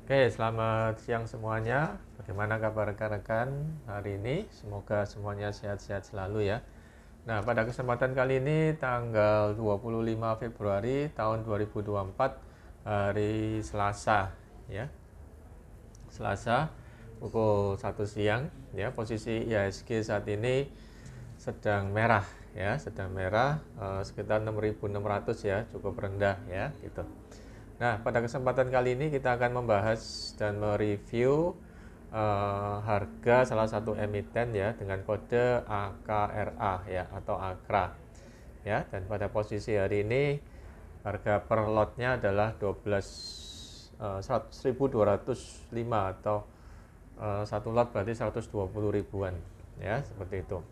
Oke, selamat siang semuanya. Bagaimana kabar rekan-rekan hari ini? Semoga semuanya sehat-sehat selalu ya. Nah, pada kesempatan kali ini tanggal 25 Februari tahun 2024 hari Selasa ya. Selasa pukul 1 siang ya. Posisi IHSG saat ini sedang merah ya, sedang merah sekitar 6.600 ya, cukup rendah ya gitu. Nah, pada kesempatan kali ini kita akan membahas dan mereview harga salah satu emiten ya dengan kode AKRA ya atau AKRA ya, dan pada posisi hari ini harga per lotnya adalah 1.205 atau satu lot berarti 120 ribuan ya, seperti itu.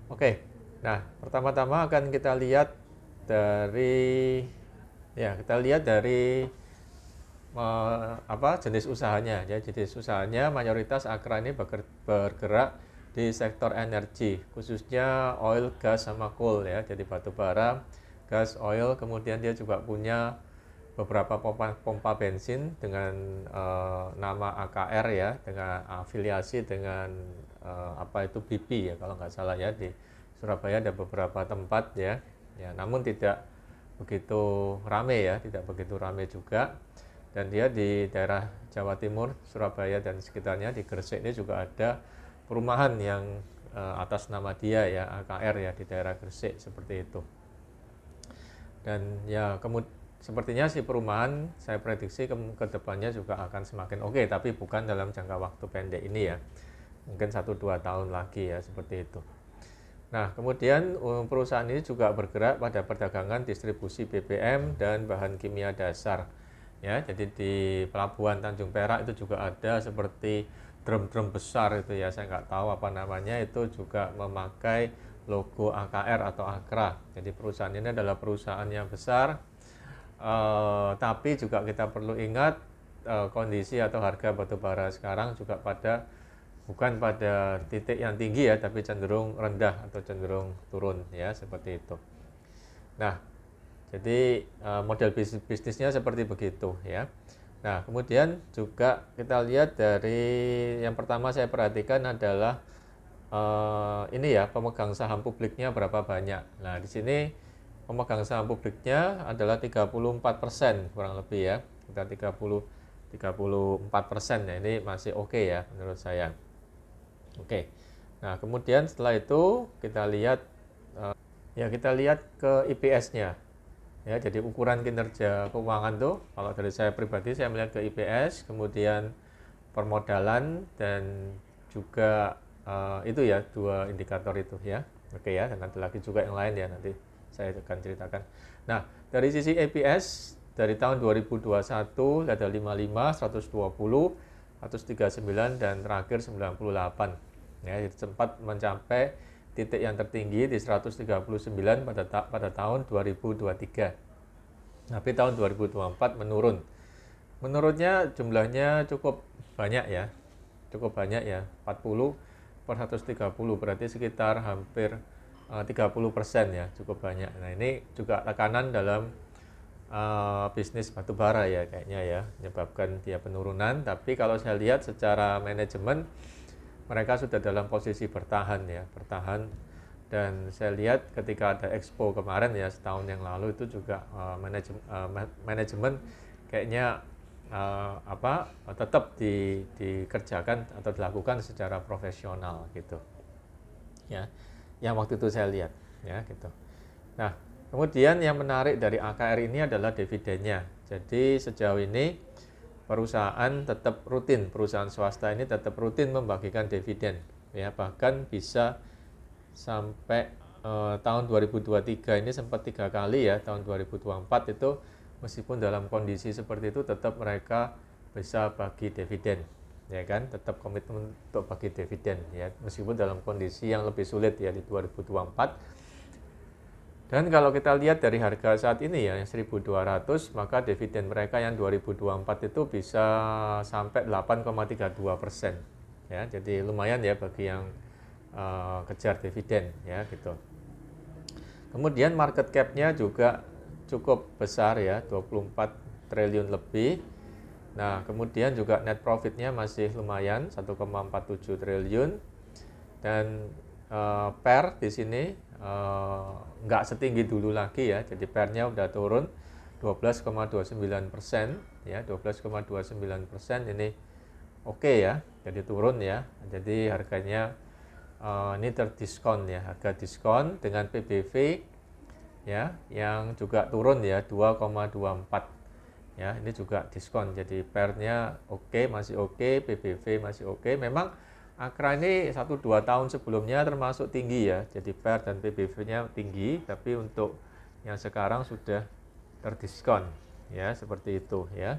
Oke. Nah, pertama-tama akan kita lihat dari jenis usahanya ya. Jenis usahanya mayoritas Akra ini bergerak di sektor energi, khususnya oil, gas sama coal ya. Jadi batu bara, gas, oil, kemudian dia juga punya beberapa pompa bensin dengan nama AKR ya, dengan afiliasi dengan BP ya kalau nggak salah ya. Di Surabaya ada beberapa tempat ya. Ya, namun tidak begitu rame ya, tidak begitu rame juga. Dan dia di daerah Jawa Timur, Surabaya dan sekitarnya, di Gresik ini juga ada perumahan yang atas nama dia ya, AKR ya, di daerah Gresik seperti itu. Dan ya sepertinya si perumahan saya prediksi ke depannya juga akan semakin oke, tapi bukan dalam jangka waktu pendek ini ya, mungkin 1-2 tahun lagi ya, seperti itu. Nah, kemudian perusahaan ini juga bergerak pada perdagangan distribusi BBM dan bahan kimia dasar. Ya, jadi di Pelabuhan Tanjung Perak itu juga ada seperti drum-drum besar itu ya, saya nggak tahu apa namanya, itu juga memakai logo AKR atau AKRA. Jadi perusahaan ini adalah perusahaan yang besar, tapi juga kita perlu ingat kondisi atau harga batubara sekarang juga bukan pada titik yang tinggi ya, tapi cenderung rendah atau cenderung turun ya, seperti itu. Nah, jadi model bisnisnya seperti begitu ya. Nah, kemudian juga kita lihat dari yang pertama saya perhatikan adalah ini ya, pemegang saham publiknya berapa banyak. Nah, di sini pemegang saham publiknya adalah 34% kurang lebih ya. Kita 34% ya, ini masih oke ya menurut saya. Oke. Nah, kemudian setelah itu kita lihat kita lihat ke IPS-nya. Ya, jadi ukuran kinerja keuangan tuh kalau dari saya pribadi saya melihat ke IPS, kemudian permodalan dan juga itu ya, dua indikator itu ya. Oke ya, dan nanti lagi juga yang lain ya, nanti saya akan ceritakan. Nah, dari sisi EPS dari tahun 2021 ada 55, 120, 139 dan terakhir 98. Ya, jadi sempat mencapai titik yang tertinggi di 139 pada tahun 2023. Tapi tahun 2024 menurun. Menurutnya jumlahnya cukup banyak ya. Cukup banyak ya, 40 per 130 berarti sekitar hampir 30% ya, cukup banyak. Nah, ini juga tekanan dalam bisnis batubara ya kayaknya ya, menyebabkan dia penurunan. Tapi kalau saya lihat secara manajemen mereka sudah dalam posisi bertahan ya, bertahan. Dan saya lihat ketika ada Expo kemarin ya, setahun yang lalu, itu juga manajemen kayaknya tetap dikerjakan atau dilakukan secara profesional gitu ya, yang waktu itu saya lihat ya gitu. Nah, kemudian yang menarik dari AKR ini adalah dividennya. Jadi sejauh ini perusahaan swasta ini tetap rutin membagikan dividen ya, bahkan bisa sampai tahun 2023 ini sempat 3 kali ya. Tahun 2024 itu meskipun dalam kondisi seperti itu tetap mereka bisa bagi dividen ya kan, tetap komitmen untuk bagi dividen ya, meskipun dalam kondisi yang lebih sulit ya di 2024. Dan kalau kita lihat dari harga saat ini ya, 1.200, maka dividen mereka yang 2024 itu bisa sampai 8,32%. Ya, jadi lumayan ya bagi yang kejar dividen ya gitu. Kemudian market cap-nya juga cukup besar ya, 24 triliun lebih. Nah, kemudian juga net profitnya masih lumayan 1,47 triliun dan PER di sini nggak setinggi dulu lagi ya. Jadi PER-nya udah turun 12,29% ya, 12,29% ini oke ya. Jadi turun ya. Jadi harganya ini terdiskon ya, harga diskon dengan PBV ya yang juga turun ya 2,24 ya, ini juga diskon. Jadi PER-nya oke, masih oke, PBV masih oke. Memang Akra ini 1-2 tahun sebelumnya termasuk tinggi ya, jadi PER dan PBV-nya tinggi, tapi untuk yang sekarang sudah terdiskon ya, seperti itu ya.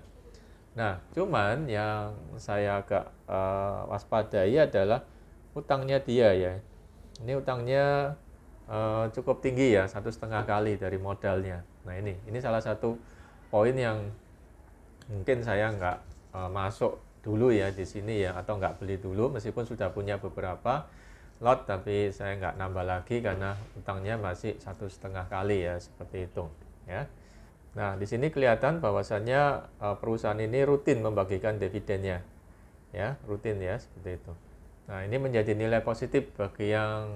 Nah, cuman yang saya agak waspadai adalah utangnya dia ya. Ini utangnya cukup tinggi ya, 1,5 kali dari modalnya. Nah, ini salah satu poin yang mungkin saya nggak masuk dulu ya di sini ya, atau nggak beli dulu meskipun sudah punya beberapa lot, tapi saya nggak nambah lagi karena utangnya masih 1,5 kali ya, seperti itu ya. Nah, di sini kelihatan bahwasannya perusahaan ini rutin membagikan dividennya ya, rutin ya, seperti itu. Nah, ini menjadi nilai positif bagi yang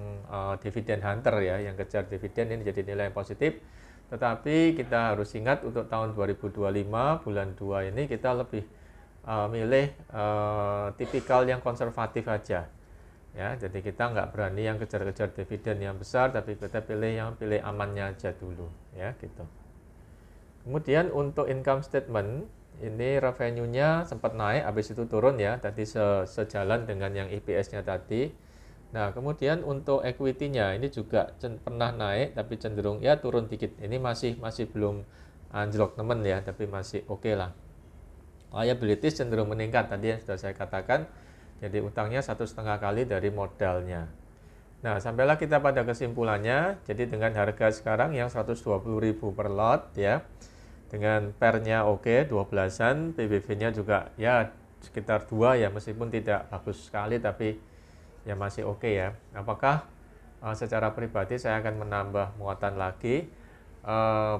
dividen hunter ya, yang kejar dividen, ini jadi nilai positif. Tetapi kita harus ingat untuk tahun 2025 bulan 2 ini kita lebih milih tipikal yang konservatif aja ya. Jadi kita nggak berani yang kejar-kejar dividen yang besar, tapi kita pilih amannya aja dulu ya, gitu. Kemudian untuk income statement, ini revenue-nya sempat naik, habis itu turun ya, tadi sejalan dengan yang EPS-nya tadi. Nah, kemudian untuk equity-nya ini juga pernah naik, tapi cenderung ya turun dikit. Ini masih belum anjlok teman ya, tapi masih oke lah. Liabilities cenderung meningkat, tadi yang sudah saya katakan. Jadi utangnya 1,5 kali dari modalnya. Nah, sampailah kita pada kesimpulannya. Jadi dengan harga sekarang yang 120.000 per lot ya, dengan PER-nya oke, 12-an, PBV-nya juga ya sekitar 2 ya, meskipun tidak bagus sekali, tapi ya masih oke ya. Apakah secara pribadi saya akan menambah muatan lagi?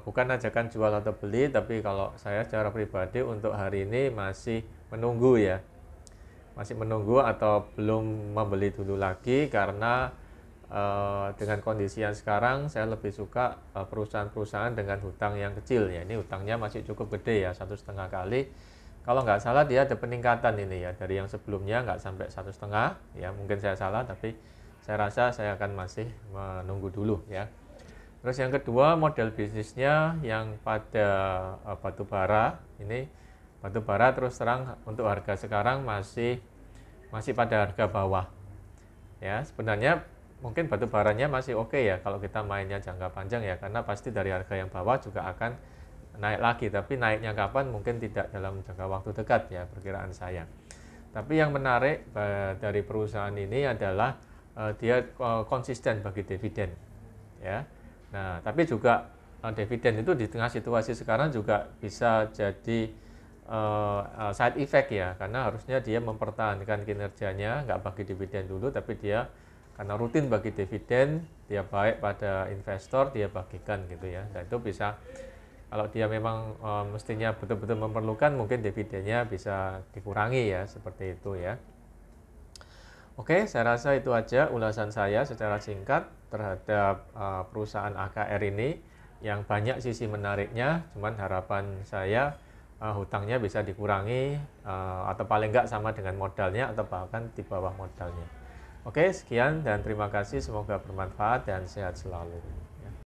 Bukan ajakan jual atau beli, tapi kalau saya secara pribadi untuk hari ini masih menunggu ya. Masih menunggu atau belum membeli dulu lagi, karena dengan kondisi yang sekarang saya lebih suka perusahaan-perusahaan dengan hutang yang kecil ya. Ini hutangnya masih cukup gede ya, 1,5 kali. Kalau nggak salah dia ada peningkatan ini ya, dari yang sebelumnya nggak sampai 1,5 ya, mungkin saya salah, tapi saya rasa saya akan masih menunggu dulu ya. Terus yang kedua, model bisnisnya yang pada batu bara. Ini batu bara terus terang untuk harga sekarang masih pada harga bawah ya. Sebenarnya mungkin batu baranya masih oke ya kalau kita mainnya jangka panjang ya, karena pasti dari harga yang bawah juga akan naik lagi, tapi naiknya kapan mungkin tidak dalam jangka waktu dekat ya, perkiraan saya. Tapi yang menarik dari perusahaan ini adalah dia konsisten bagi dividen ya. Nah, tapi juga dividen itu di tengah situasi sekarang juga bisa jadi side effect ya, karena harusnya dia mempertahankan kinerjanya, nggak bagi dividen dulu, tapi dia karena rutin bagi dividen, dia baik pada investor, dia bagikan gitu ya. Dan itu bisa, kalau dia memang mestinya betul-betul memerlukan, mungkin dividennya bisa dikurangi ya, seperti itu ya. Oke, saya rasa itu aja ulasan saya secara singkat terhadap perusahaan AKR ini, yang banyak sisi menariknya, cuman harapan saya hutangnya bisa dikurangi atau paling enggak sama dengan modalnya atau bahkan di bawah modalnya. Oke, sekian dan terima kasih, semoga bermanfaat dan sehat selalu.